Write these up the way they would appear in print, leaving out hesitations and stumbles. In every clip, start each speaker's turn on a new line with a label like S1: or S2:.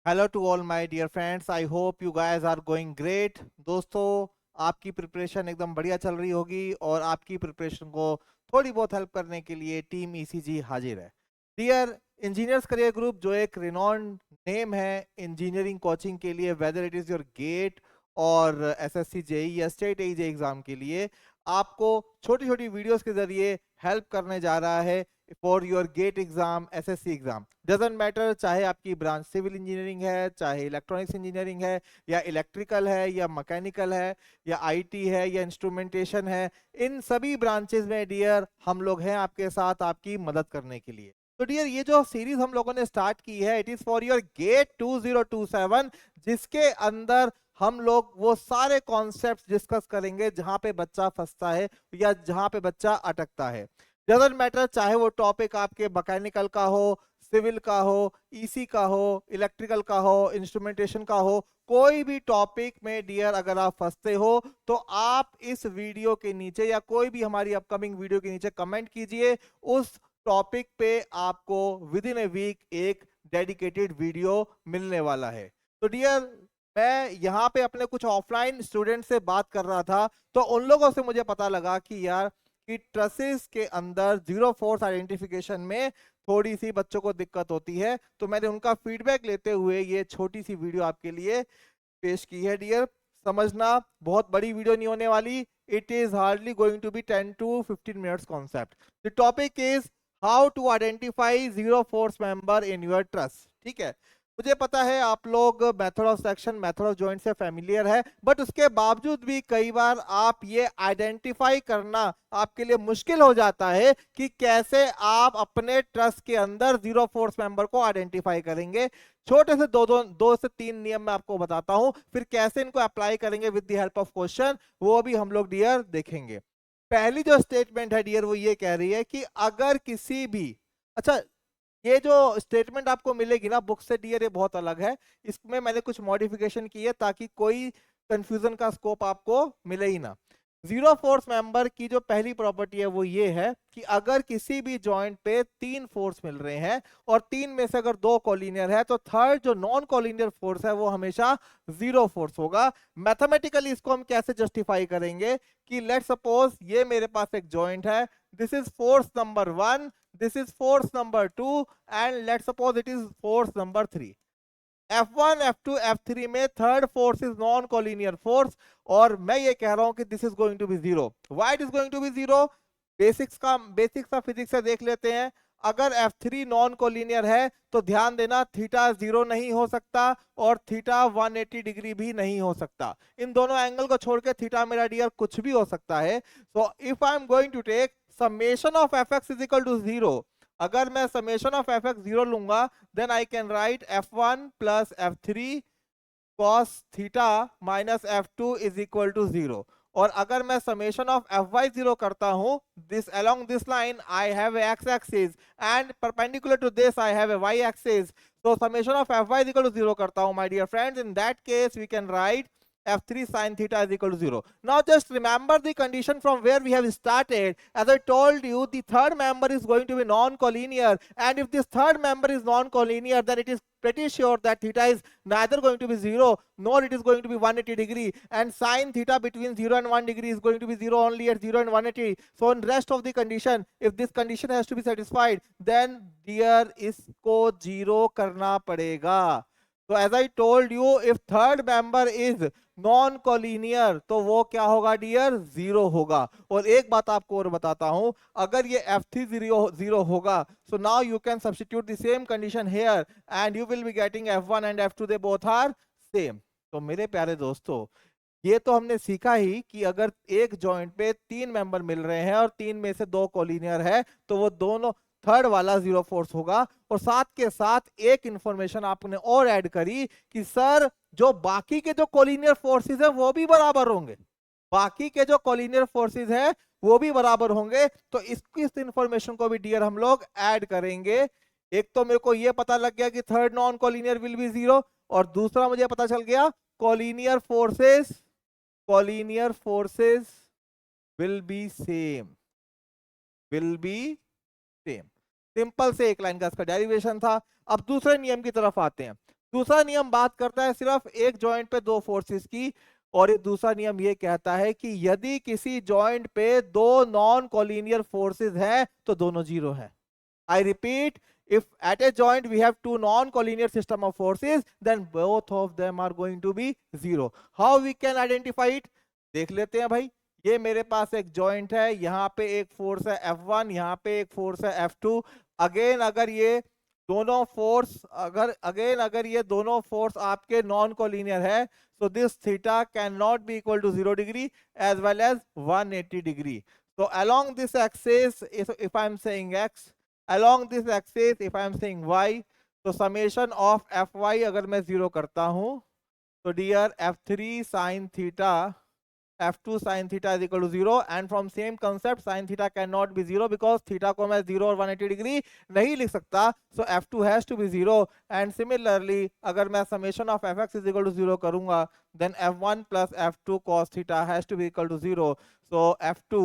S1: Hello to all my dear friends, I hope you guys are going great. दोस्तों, आपकी preparation एकदम बढ़िया चल रही होगी और आपकी प्रिपरेशन को थोड़ी बहुत हेल्प करने के लिए टीम ईसीजी हाजिर है। डियर इंजीनियर्स करियर ग्रुप, जो एक रिनॉन्ड नेम है इंजीनियरिंग कोचिंग के लिए, whether it is your GATE और एसएससी जेई या स्टेट एई एग्जाम के लिए, आपको छोटी छोटी वीडियोस के जरिए हेल्प करने जा रहा है for your GATE exam, SSC exam. Doesn't matter चाहे आपकी ब्रांच सिविल इंजीनियरिंग है, चाहे इलेक्ट्रॉनिक्स इंजीनियरिंग है, या इलेक्ट्रिकल है, या मैकेनिकल है, या आईटी है, या इंस्ट्रूमेंटेशन है। इन सभी ब्रांचेस में डियर हम लोग हैं आपके साथ आपकी मदद करने के लिए। तो डियर, ये जो सीरीज हम लोगों ने स्टार्ट की है, it is for your GATE 2027, जिसके अंदर हम लोग वो सारे कॉन्सेप्ट्स डिस्कस करेंगे जहां पे बच्चा फंसता है या जहां पे बच्चा अटकता है। डजंट मैटर चाहे वो टॉपिक आपके मैकेनिकल का हो, सिविल का हो, ईसी का हो, इलेक्ट्रिकल का हो, इंस्ट्रूमेंटेशन का हो, कोई भी टॉपिक में डियर अगर आप फंसते हो तो आप इस वीडियो के नीचे या कोई भी हमारी अपकमिंग वीडियो के नीचे कमेंट कीजिए। उस टॉपिक पे आपको विद इन ए वीक एक डेडिकेटेड वीडियो मिलने वाला है। तो डियर, मैं यहाँ पे अपने कुछ ऑफलाइन स्टूडेंट से बात कर रहा था, तो उन लोगों से मुझे पता लगा कि यार कि ट्रसेस के अंदर जीरो फोर्स आइडेंटिफिकेशन में थोड़ी सी बच्चों को दिक्कत होती है। तो मैंने उनका फीडबैक लेते हुए ये छोटी सी वीडियो आपके लिए पेश की है। डियर, समझना, बहुत बड़ी वीडियो नहीं होने वाली। It is hardly going to be 10 to 15 minutes concept. The topic is how to identify zero force member in your truss. ठीक है, मुझे पता है आप लोग method of selection, method of joint से फेमिलियर है, बट उसके बावजूद भी कई बार आप ये आइडेंटिफाई करना आपके लिए मुश्किल हो जाता है कि कैसे आप अपने ट्रस्ट के अंदर जीरो फोर्स मेंबर को आइडेंटिफाई करेंगे। छोटे से दो से तीन नियम मैं आपको बताता हूं, फिर कैसे इनको अप्लाई करेंगे with the help of question, वो भी हम लोग डियर देखेंगे। पहली जो स्टेटमेंट है डियर, वो ये कह रही है कि अगर किसी भी, अच्छा, ये जो स्टेटमेंट आपको मिलेगी ना बुक से डियर, ये बहुत अलग है। इसमें मैंने कुछ मॉडिफिकेशन की है ताकि कोई कंफ्यूजन का स्कोप आपको मिले ही ना। जीरो फोर्स मेंबर की जो पहली प्रॉपर्टी है वो ये है कि अगर किसी भी जॉइंट पे तीन फोर्स मिल रहे हैं और तीन में से अगर दो कोलिनियर है, तो थर्ड जो नॉन कोलिनियर फोर्स है वो हमेशा जीरो फोर्स होगा। मैथमेटिकली इसको हम कैसे जस्टिफाई करेंगे कि लेट सपोज ये मेरे पास एक जॉइंट है, this is force number 1, this is force number 2, and let's suppose it is force number 3। F1, F2, F3 में third force is non collinear force, और मैं ये कह रहा हूं कि this is going to be zero. Why it is going to be zero? Basics का physics से देख लेते हैं। अगर F3 नॉन कोलिनियर है तो ध्यान देना, थीटा जीरो नहीं हो सकता और थीटा 180 डिग्री भी नहीं हो सकता। इन दोनों एंगल को छोड़ के थीटा मेरा डियर कुछ भी हो सकता है। So if I am going to take summation of F X is equal to zero, अगर मैं summation of F X zero लूंगा, then I can write F1 plus F3 cos theta minus F2 is equal to zero. और अगर मैं summation of Fy zero करता हूं, this along this line I have X axis and perpendicular to this I have a Y axis. तो summation of Fy is equal to zero करता हूं my dear friends, in that case we can write F3 sin theta is equal to 0. Now just remember the condition from where we have started. As I told you, the third member is going to be non-collinear, and if this third member is non-collinear, then it is pretty sure that theta is neither going to be 0 nor it is going to be 180 degree, and sin theta between 0 and 1 degree is going to be 0 only at 0 and 180. So in rest of the condition, if this condition has to be satisfied, then dear इसको 0 करना पड़ेगा। So as I told you, if third member is non collinear तो वो क्या होगा dear? Zero होगा। और एक बात आपको और बताता हूं, अगर ये F3 जीरो होगा, so now you can substitute the same condition here and you will be getting F1 and F2, they both are same. तो मेरे प्यारे दोस्तों, ये तो हमने सीखा ही कि अगर एक जॉइंट पे तीन मेंबर मिल रहे हैं और तीन में से दो कोलिनियर है, तो वो दोनों थर्ड वाला जीरो फोर्स होगा। और साथ के साथ एक इंफॉर्मेशन आपने और ऐड करी कि सर जो बाकी के जो कोलिनियर फोर्सेस है वो भी बराबर होंगे, बाकी के जो कोलिनियर फोर्सेस है वो भी बराबर होंगे। तो इस इंफॉर्मेशन को भी डियर हम लोग ऐड करेंगे। एक तो मेरे को ये पता लग गया कि third non collinear will be zero, और दूसरा मुझे पता चल गया collinear forces will be same, will be same. Simple से एक लाइन का इसका डेरिवेशन था। अब दूसरे नियम की तरफ आते हैं। दूसरा नियम बात करता है सिर्फ एक जॉइंट पे दो फोर्सेस की, और ये दूसरा नियम ये कहता है कि यदि किसी जॉइंट पे दो नॉन कोलिनियर फोर्सेस हैं तो दोनों जीरो हैं। I repeat, if at a joint we have two non-collinear system of forces, then both of them are going to be zero. How we can identify it? देख लेते हैं भाई। ये मेरे पास एक जॉइंट है, यहाँ पे एक फोर्स है F1, यहाँ पे एक फोर्स है F2। अगेन अगर ये दोनों फोर्स अगर ये दोनों फोर्स आपके नॉन कोलिनियर है, so this theta cannot be equal to 0 degree as well as 180 degree. So along this axis, if I am saying x, along this axis if I am saying y, तो summation of fy अगर मैं zero करता हूं तो dear f3 sin theta f2 sin theta is equal to 0, and from same concept sin theta cannot be 0 because theta को मैं 0 और 180 degree नहीं लिख सकता, so f2 has to be 0, and similarly अगर मैं summation of fx is equal to 0 करूंगा then f1 plus f2 cos theta has to be equal to 0, so f2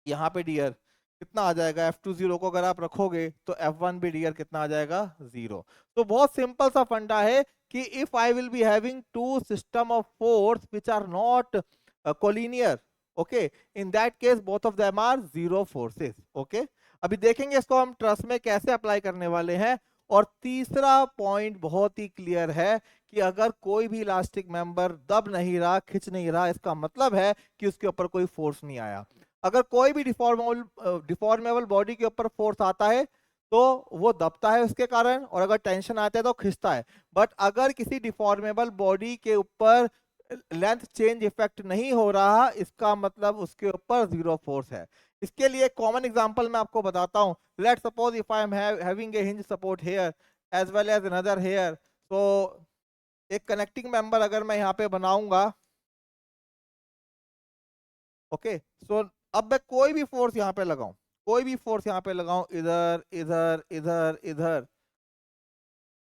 S1: यहाँ पे डियर कितना आ जाएगा, F2 0 को अगर आप रखोगे तो F1 भी डियर कितना आ जाएगा, 0। तो बहुत सिंपल सा फंडा है कि if I will be having two system of force which are not collinear, okay, in that case both of them are zero forces. Okay, अभी देखेंगे इसको हम ट्रस में कैसे अप्लाई करने वाले हैं। और तीसरा पॉइंट बहुत ही क्लियर है कि अगर कोई भी इलास्टिक मेंबर दब नहीं रहा, खिंच नहीं रहा, इसका मतलब है कि उसके ऊपर कोई फोर्स नहीं आया। अगर कोई भी डिफॉर्मेबल बॉडी के ऊपर फोर्स आता है तो वो दबता है उसके कारण, और अगर टेंशन आता है तो खिंचता है। बट अगर किसी डिफॉर्मेबल बॉडी के ऊपर लेंथ चेंज इफेक्ट नहीं हो रहा, इसका मतलब उसके ऊपर जीरो फोर्स है। इसके लिए कॉमन एग्जांपल मैं आपको बताता हूं। Let's suppose if I am having a hinge support here as well as another here, तो एक कनेक्टिंग मेंबर अगर मैं यहाँ पे बनाऊंगा, ओके, सो अब मैं कोई भी फोर्स यहाँ पे लगाऊं, कोई भी फोर्स यहाँ पे लगाऊं, इधर इधर इधर इधर,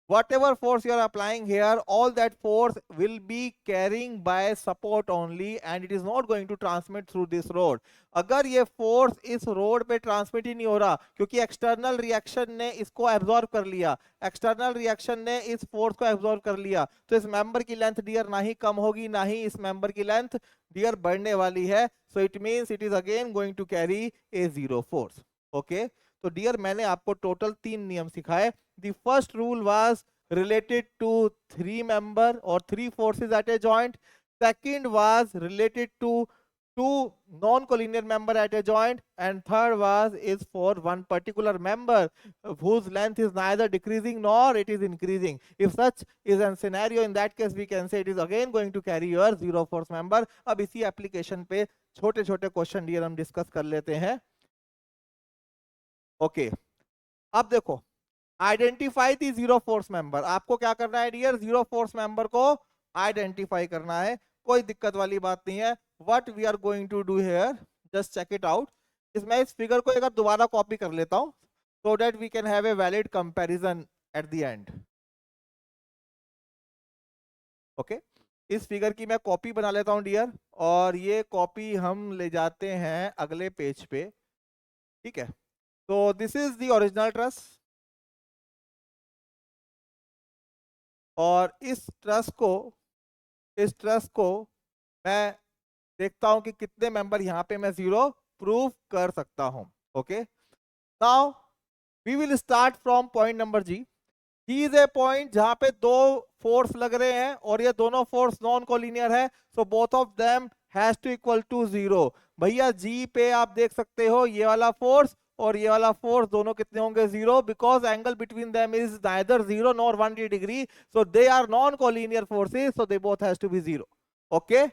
S1: whatever force you are applying here, all that force will be carrying by support only, and it is not going to transmit through this rod. अगर ये फोर्स इस रोड पे ट्रांसमिट ही नहीं हो रहा क्योंकि एक्सटर्नल रिएक्शन ने इसको एब्जॉर्ब कर लिया, एक्सटर्नल रिएक्शन ने इस फोर्स को एब्जॉर्ब कर लिया, तो इस मेंबर की लेंथ डियर ना ही कम होगी ना ही इस मेंबर की लेंथ डियर बढ़ने वाली है। So it means it is again going to carry a zero force. Okay, तो डियर मैंने आपको टोटल 3 नियम सिखाए। The first rule was related to 3 member or 3 forces at a joint. Second was related to 2 non-collinear member at a joint, and third was is for one particular member whose length is neither decreasing nor it is increasing. If such is a scenario, in that case we can say it is again going to carry your zero force member. अब इसी application पे छोटे छोटे question dear हम discuss कर लेते हैं। Okay, अब देखो, identify the zero force member. आपको क्या करना है डियर, जीरो फोर्स मेंबर को आइडेंटिफाई करना है, कोई दिक्कत वाली बात नहीं है। What we are going to do here, just check it out. इसमें इस फिगर को एक बार दोबारा कॉपी कर लेता हूं so that we can have a valid comparison at the end. Okay, इस फिगर की मैं कॉपी बना लेता हूं डियर, और ये कॉपी हम ले जाते हैं अगले पेज पे। ठीक है, तो this is the original truss, और इस ट्रस को मैं देखता हूं कि कितने मेंबर यहाँ पे मैं जीरो प्रूव कर सकता हूं। Okay, now we will start from point number G. He is a point जहां पे दो फोर्स लग रहे हैं और ये दोनों फोर्स नॉन कोलिनियर है, so both of them has to equal to zero. भैया जी पे आप देख सकते हो ये वाला फोर्स और ये वाला फोर्स दोनों कितने होंगे, zero, because angle between them is neither zero nor 180 degree, so they are non collinear forces, so they both has to be zero. Okay,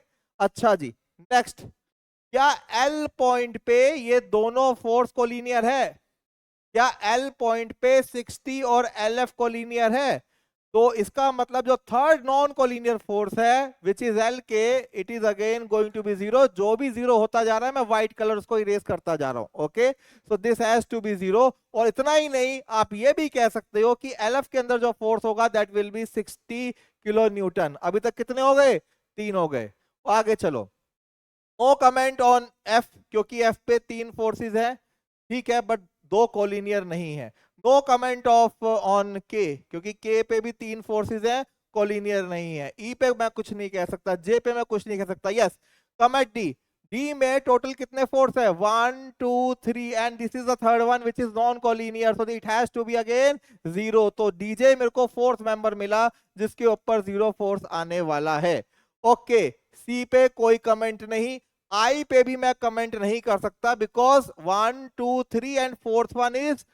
S1: अच्छा जी, नेक्स्ट, क्या एल पॉइंट पे ये दोनों फोर्स कोलिनियर है? क्या एल पॉइंट पे 60 और एल एफ कोलिनियर है? तो इसका मतलब जो थर्ड नॉन कोलिनियर फोर्स है which is L K, it is again going to be zero. जो भी जीरो होता जा रहा है मैं व्हाइट कलर उसको इरेज करता जा रहा हूं। Okay, so this has to be zero. और इतना ही नहीं, आप ये भी कह सकते हो कि एल एफ के अंदर जो फोर्स होगा that will be 60 kilo Newton. अभी तक कितने हो गए, 3 हो गए। आगे चलो, नो कमेंट ऑन एफ, क्योंकि एफ पे 3 फोर्सेस है, ठीक है, बट 2 कोलिनियर नहीं है। नो कमेंट ऑफ ऑन के, क्योंकि के पे भी 3 फोर्सेस हैं, कोलिनियर नहीं है। ई पे मैं कुछ नहीं कह सकता, जे पे मैं कुछ नहीं कह सकता। Yes, comment D. डी में टोटल कितने फोर्स है? 1 2 3 and this is the third one which is non collinear, so it has to be again 0। तो डीजे मेरे को फोर्थ मेंबर मिला जिसके ऊपर 0 फोर्स आने वाला है। ओके, सी पे कोई कमेंट नहीं। आई पे भी मैं कमेंट नहीं कर सकता because 1 2 3 and fourth one is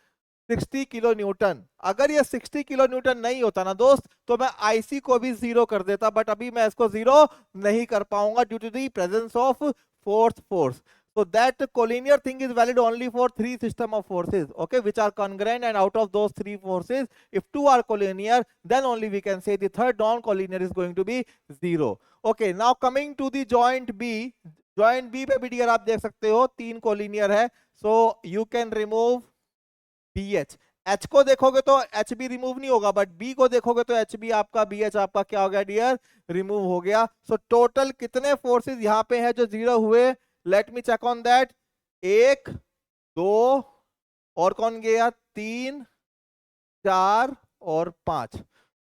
S1: 60 kilo Newton. अगर ये 60 किलो न्यूटन नहीं होता ना दोस्त, तो मैं आईसी को भी 0 कर देता, बट अभी मैं इसको 0 नहीं कर पाऊंगा due to the presence of fourth force. So that collinear thing is valid only for 3 system of forces, okay, which are congruent, and out of those 3 forces, if 2 are collinear, then only we can say the third non-collinear is going to be 0. Okay, now coming to the joint B. Joint B पे भी dear आप देख सकते हो 3 collinear है, so you can remove BH। H को देखोगे तो एच बी रिमूव नहीं होगा, बट बी को देखोगे तो एच बी आपका BH आपका क्या हो गया डियर? रिमूव हो गया। सो टोटल कितने फोर्सेस यहाँ पे है जो 0 हुए? Let me check on that. 1 2 और कौन गया? 3 4 और 5।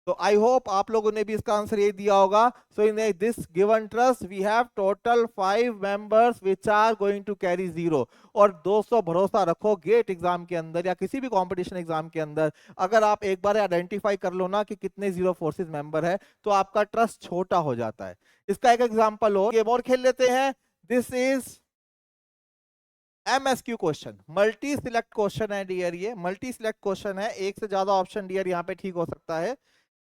S1: तो आई होप आप लोगों ने भी इसका आंसर ये दिया होगा। So in this given trust we have total 5 members which are going to carry 0। और दोस्तों भरोसा रखो, गेट एग्जाम के अंदर या किसी भी कंपटीशन एग्जाम के अंदर अगर आप एक बार आइडेंटिफाई कर लो ना कि कितने 0 फोर्सेस मेंबर है, तो आपका ट्रस्ट छोटा हो जाता है। इसका एक एग्जाम्पल हो, गेम और खेल लेते हैं। This is MSQ question, multi select question है डियर। ये मल्टी सिलेक्ट क्वेश्चन है, एक से ज्यादा ऑप्शन डियर यहाँ पे ठीक हो सकता है।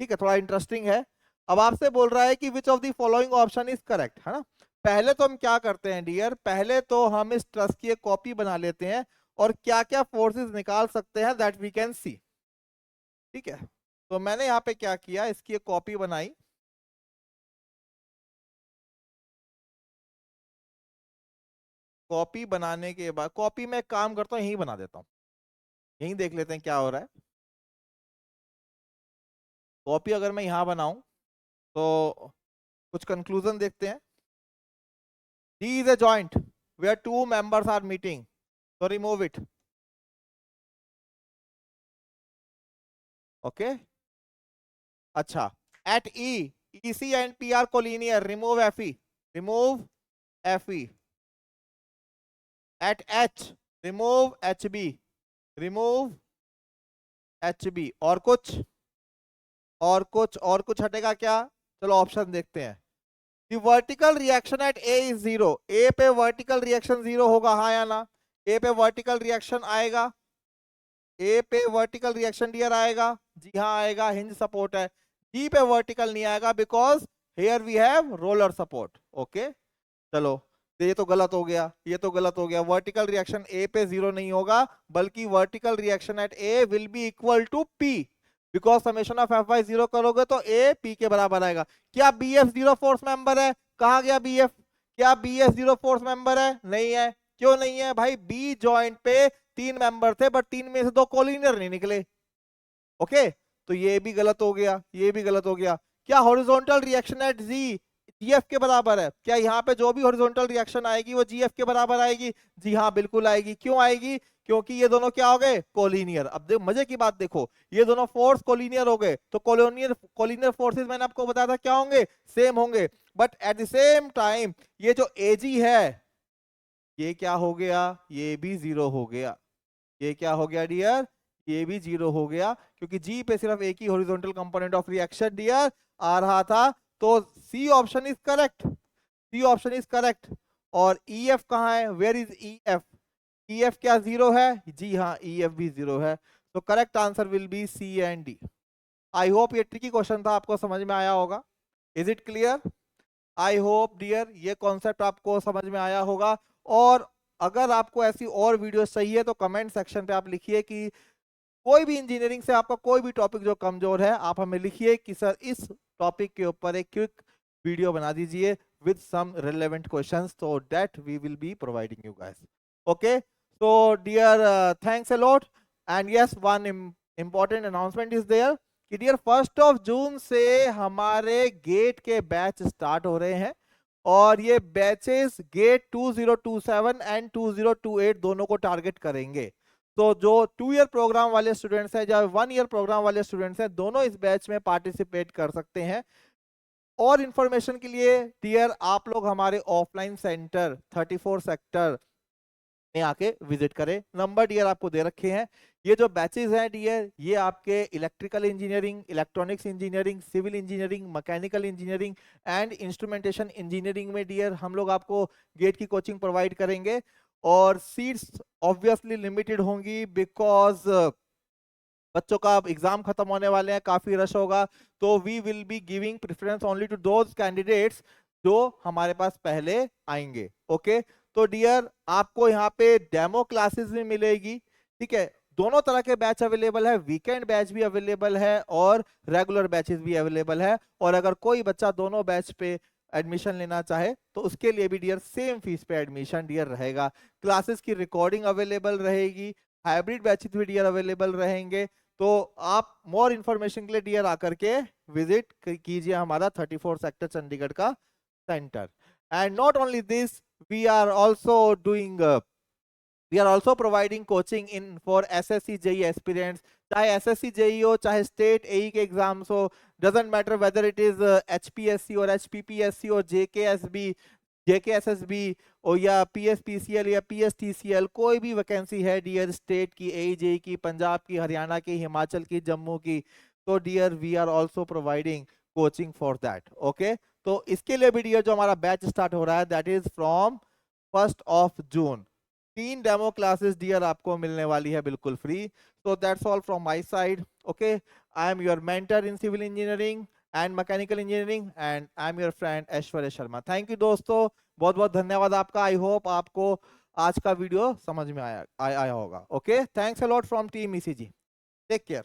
S1: ठीक है, थोड़ा इंटरेस्टिंग है। अब आपसे बोल रहा है कि which of the following option is correct, है ना। पहले तो हम क्या करते हैं डियर, पहले तो हम इस ट्रस्ट की एक कॉपी बना लेते हैं और क्या क्या फोर्सेस निकाल सकते हैं दैट वी कैन सी। ठीक है, तो मैंने यहाँ पे क्या किया, इसकी एक कॉपी बनाई। कॉपी बनाने के बाद, कॉपी में एक काम करता हूँ, यही बना देता हूँ, यही देख लेते हैं क्या हो रहा है। कॉपी अगर मैं यहां बनाऊं तो कुछ कंक्लूजन देखते हैं। D is a joint where 2 members are meeting, so remove it. Okay, अच्छा। At E, EC and P are collinear, remove FE, remove FE. At H, remove HB, remove HB। और कुछ, और कुछ हटेगा क्या? चलो ऑप्शन देखते हैं। The vertical reaction at A is 0। A पे vertical reaction 0 होगा, हाँ या ना? A पे vertical reaction आएगा, ए पे वर्टिकल रिएक्शन डियर आएगा, जी हाँ आएगा, हिंज सपोर्ट है। जी पे वर्टिकल नहीं आएगा because here we have roller support. Okay, चलो, तो ये तो गलत हो गया, ये तो गलत हो गया। वर्टिकल रिएक्शन ए पे 0 नहीं होगा, बल्कि vertical reaction at A will be equal to P, because summation of F Y 0 करोगे तो ए पी के बराबर आएगा। क्या बी एफ 0 फोर्स मेंबर है? कहा गया बी एफ? क्या बी एफ 0 फोर्स मेंबर है? नहीं है। क्यों नहीं है भाई? बी जॉइंट पे 3 मेंबर थे, बट 3 में से 2 कोलिनियर नहीं निकले। ओके, तो ये भी गलत हो गया, ये भी गलत हो गया। क्या horizontal reaction at G GF के बराबर है? क्या यहाँ पे जो भी हॉरिजॉन्टल रिएक्शन आएगी वो जीएफ के बराबर आएगी? जी हाँ बिल्कुल आएगी। क्यों आएगी? क्योंकि ये दोनों क्या हो गए? कोलिनियर। अब देखो मजे की बात, देखो ये दोनों फोर्स कोलिनियर हो गए, तो कोलिनियर कोलिनियर फोर्सेस मैंने आपको बताया था क्या होंगे? सेम होंगे। But at the same time ये जो एजी है ये क्या हो गया? ये भी 0 हो गया। ये क्या हो गया डियर? ये भी 0 हो गया, क्योंकि जी पे सिर्फ एक ही horizontal component of reaction dear आ रहा था। तो C option is correct, C option is correct. और ई एफ कहाँ है? Where is E F? E F क्या 0 है? जी हाँ, ई एफ भी 0 है। तो correct answer will be C and D. I hope ये ट्रिकी क्वेश्चन था, आपको समझ में आया होगा। Is it clear? I hope dear ये कॉन्सेप्ट आपको समझ में आया होगा। और अगर आपको ऐसी और वीडियो चाहिए तो कमेंट सेक्शन पे आप लिखिए कि कोई भी इंजीनियरिंग से आपका कोई भी टॉपिक जो कमजोर है, आप हमें लिखिए कि सर इस टॉपिक के ऊपर एक क्विक वीडियो बना दीजिए with some relevant questions, so that we will be providing you guys. Okay, so dear, thanks a lot. And yes, one important announcement is there कि डियर 1 जून से हमारे गेट के बैच स्टार्ट हो रहे हैं, और ये बैचेस गेट 2027 एंड 2028 दोनों को टारगेट करेंगे। तो जो 2 ईयर प्रोग्राम वाले स्टूडेंट्स हैं या 1 ईयर प्रोग्राम वाले स्टूडेंट्स हैं, दोनों इस बैच में पार्टिसिपेट कर सकते हैं। और इंफॉर्मेशन के लिए डियर आप लोग हमारे ऑफलाइन सेंटर 34 सेक्टर में आके विजिट करें। नंबर डियर आपको दे रखे हैं। ये जो बैचेस हैं डियर, ये आपके electrical engineering, electronics engineering, civil engineering, mechanical engineering and instrumentation engineering में डियर हम लोग आपको गेट की कोचिंग प्रोवाइड करेंगे। और सीट्स ऑब्वियसली लिमिटेड होंगी बिकॉज बच्चों का एग्जाम खत्म होने वाले हैं, काफी रश होगा। तो we will be giving preference only to those candidates जो हमारे पास पहले आएंगे। ओके, तो डियर आपको यहाँ पे डेमो क्लासेस भी मिलेगी, ठीक है। दोनों तरह के बैच अवेलेबल है, वीकेंड बैच भी अवेलेबल है और रेगुलर बैचेस भी अवेलेबल है। और अगर कोई बच्चा दोनों बैच पे एडमिशन लेना चाहे तो उसके लिए भी डियर सेम फीस पे एडमिशन डियर रहेगा। क्लासेस की रिकॉर्डिंग अवेलेबल रहेगी, हाइब्रिड बैचेस भी डियर अवेलेबल रहेंगे। तो आप मोर इन्फॉर्मेशन के लिए डियर आकर के विजिट कीजिए हमारा 34 सेक्टर चंडीगढ़ का centre. And not only this, we are also doing we are also providing coaching in for SSC JEE aspirants, चाहे SSC JEE हो, चाहे स्टेट AE के एग्जाम्स हो, doesn't matter whether it is HPSC और HPPSC और JKSB JKSSB और या PSPCL या PSTCL, कोई भी वैकेंसी है डियर स्टेट की, AE JEE की, पंजाब की, हरियाणा की, हिमाचल की, जम्मू की, तो dear we are also providing coaching for that. Okay, तो इसके लिए भी डियर जो हमारा बैच स्टार्ट हो रहा है that is from 1 June. 3 demo classes dear आपको मिलने वाली है बिल्कुल free. So that's all from my side. Okay, I am your mentor in civil engineering and mechanical engineering and I am your friend Aishwarya Sharma. Thank you दोस्तों, बहुत बहुत धन्यवाद आपका। आई होप आपको आज का वीडियो समझ में आया होगा। Okay, thanks a lot from team ECG. Take care.